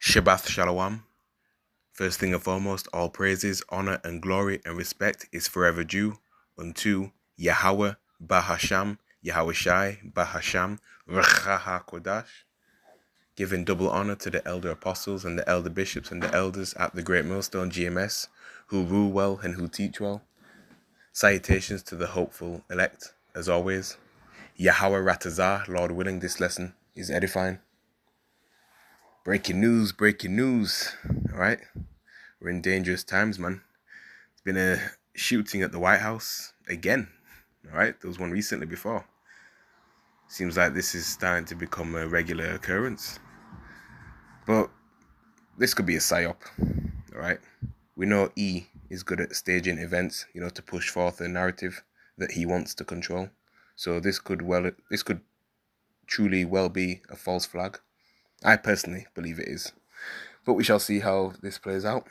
Shabbat Shalom. First thing and foremost, all praises, honor, and glory and respect is forever due unto Yahweh Bahasham, Yahweh Shai Bahasham, Rachaha Kodash. Giving double honor to the elder apostles and the elder bishops and the elders at the Great Millstone GMS, who rule well and who teach well. Salutations to the hopeful elect, as always. Yahweh Ratazah, Lord willing, this lesson is edifying. Breaking news, all right? We're in dangerous times, man. It's been a shooting at the White House again, all right? There was one recently before. Seems like this is starting to become a regular occurrence. But this could be a psyop, all right? We know E is good at staging events, to push forth a narrative that he wants to control. So this could truly well be a false flag. I personally believe it is. But we shall see how this plays out.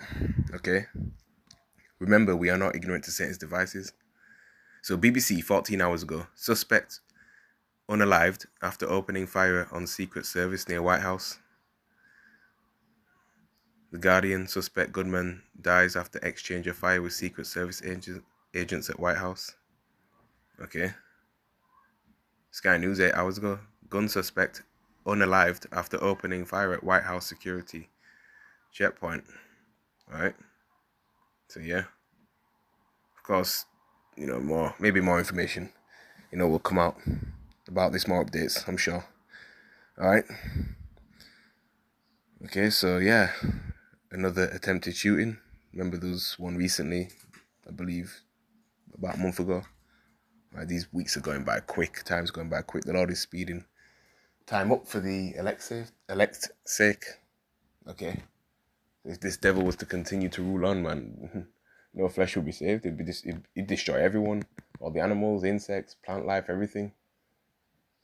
Okay. Remember, we are not ignorant to Satan's devices. So BBC, 14 hours ago, suspect unalived after opening fire on Secret Service near White House. The Guardian, suspect gunman dies after exchange of fire with Secret Service agents at White House. Okay. Sky News, 8 hours ago, gun suspect unalived after opening fire at White House security checkpoint. Alright. So yeah. Of course, more information, will come out about this, more updates, I'm sure. Alright. Okay, so yeah. Another attempted shooting. Remember there was one recently, I believe, about a month ago. Right, these weeks are going by quick. Time's going by quick. The Lord is speeding time up for the elect's sake. Okay. If this devil was to continue to rule on, man, no flesh will be saved. It'd destroy everyone. All the animals, insects, plant life, everything.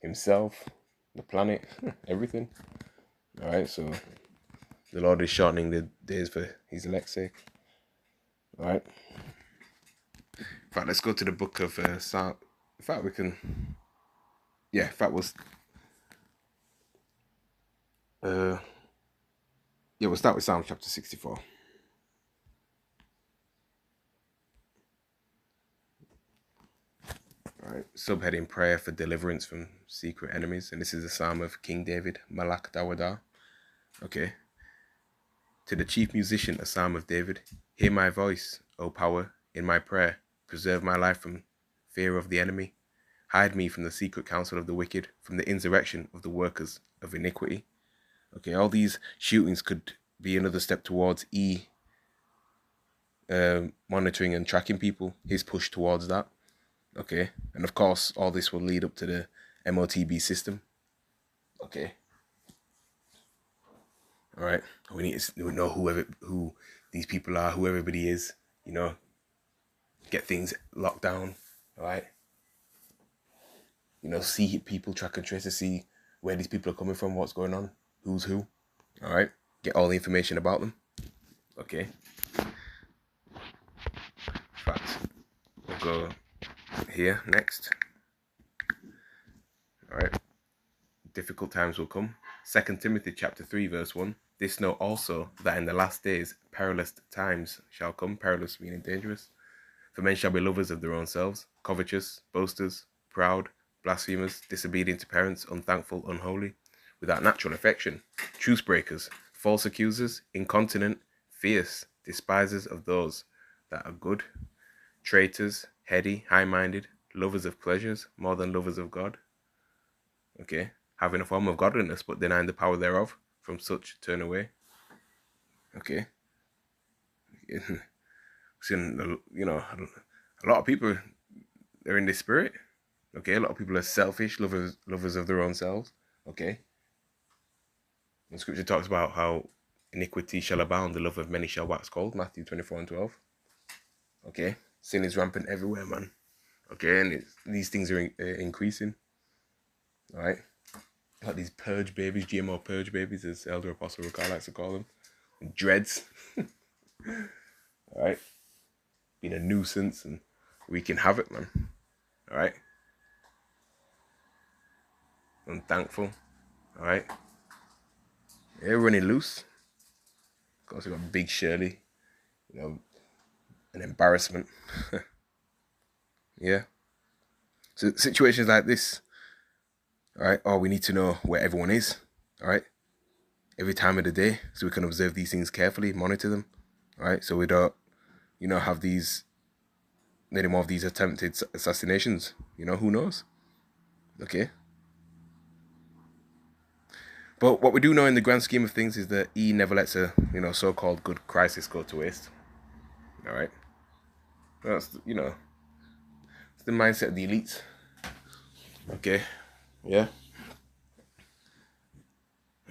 Himself, the planet, everything. Alright, so the Lord is shortening the days for his elect's sake. Alright. In fact, let's go to the book of Psalm. In fact, we can. Yeah, in fact, we'll start with Psalm chapter 64. Alright, subheading prayer for deliverance from secret enemies. And this is the Psalm of King David, Malak Dawadah. Okay. To the chief musician, a Psalm of David. Hear my voice, O power, in my prayer. Preserve my life from fear of the enemy. Hide me from the secret counsel of the wicked, from the insurrection of the workers of iniquity. Okay, all these shootings could be another step towards monitoring and tracking people. His push towards that. Okay, and of course, all this will lead up to the MOTB system. Okay. All right. We need to know who these people are, who everybody is. Get things locked down. All right. See people, track and trace to see where these people are coming from, what's going on, who's who. All right. Get all the information about them. Okay. In fact, we'll go here next. All right. Difficult times will come. 2 Timothy chapter 3 verse 1. This know also that in the last days perilous times shall come. Perilous meaning dangerous. For men shall be lovers of their own selves, covetous, boasters, proud, blasphemers, disobedient to parents, unthankful, unholy, without natural affection, truce breakers, false accusers, incontinent, fierce, despisers of those that are good, traitors, heady, high-minded, lovers of pleasures more than lovers of God. Okay, having a form of godliness but denying the power thereof, from such turn away. Okay. Seeing, a lot of people are in this spirit. Okay, a lot of people are selfish, lovers of their own selves. Okay. And scripture talks about how iniquity shall abound, the love of many shall wax cold, Matthew 24:12. Okay, sin is rampant everywhere, man. Okay, and these things are increasing. All right, like these purge babies, GMO purge babies, as Elder Apostle Ricard likes to call them, dreads. All right, being a nuisance, and we can have it, man. All right, unthankful. All right, they're running loose. Of course, we got Big Shirley, you know, an embarrassment. Yeah. So situations like this, all right, oh, we need to know where everyone is, all right, every time of the day, so we can observe these things carefully, monitor them, all right, so we don't, have these, any more of these attempted assassinations, who knows, okay. But what we do know in the grand scheme of things is that E never lets a, so-called good crisis go to waste, all right. That's, it's the mindset of the elites, okay, yeah,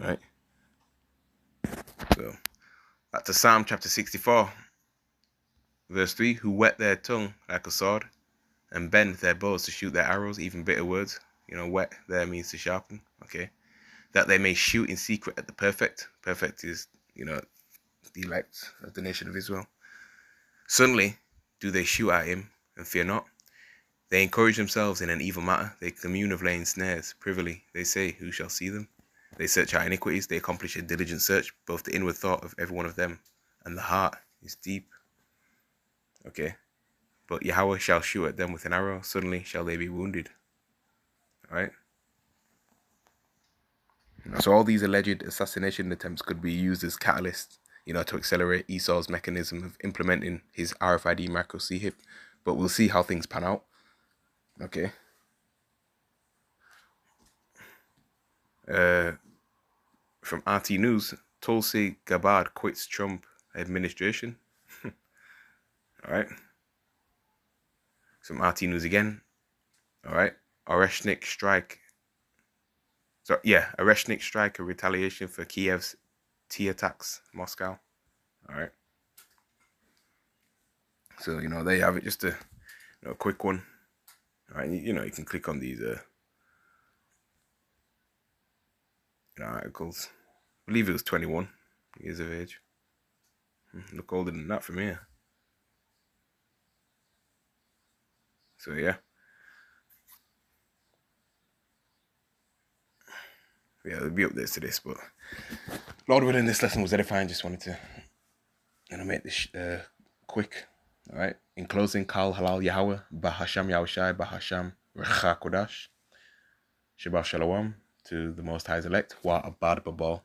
all right. So, back to Psalm chapter 64, verse 3, who whet their tongue like a sword and bend their bows to shoot their arrows, even bitter words. Whet there means to sharpen, okay? That they may shoot in secret at the perfect. Perfect is, the elect of the nation of Israel. Suddenly do they shoot at him and fear not. They encourage themselves in an evil matter. They commune of laying snares. Privily they say, who shall see them? They search out iniquities. They accomplish a diligent search. Both the inward thought of every one of them and the heart is deep. Okay. But Yahweh shall shoot at them with an arrow. Suddenly shall they be wounded. All right. So all these alleged assassination attempts could be used as catalysts, to accelerate Esau's mechanism of implementing his RFID micro CHIP. But we'll see how things pan out. Okay. From RT News, Tulsi Gabbard quits Trump administration. All right. Some RT News again. All right. Oreshnik strike. So yeah, Oreshnik strike a retaliation for Kiev's T attacks Moscow. All right. So there you have it. Just a quick one. All right. You can click on these articles. I believe it was 21 years of age. Look older than that from here. So yeah. Yeah, there'll be updates to this, but Lord willing, this lesson was edifying. Just wanted to, make this quick. All right. In closing, Kal Halal Yahweh, Bahasham Yahushai, Bahasham Recha Kodash, Shabbat Shalom to the Most High's elect, Wa Abad Babal.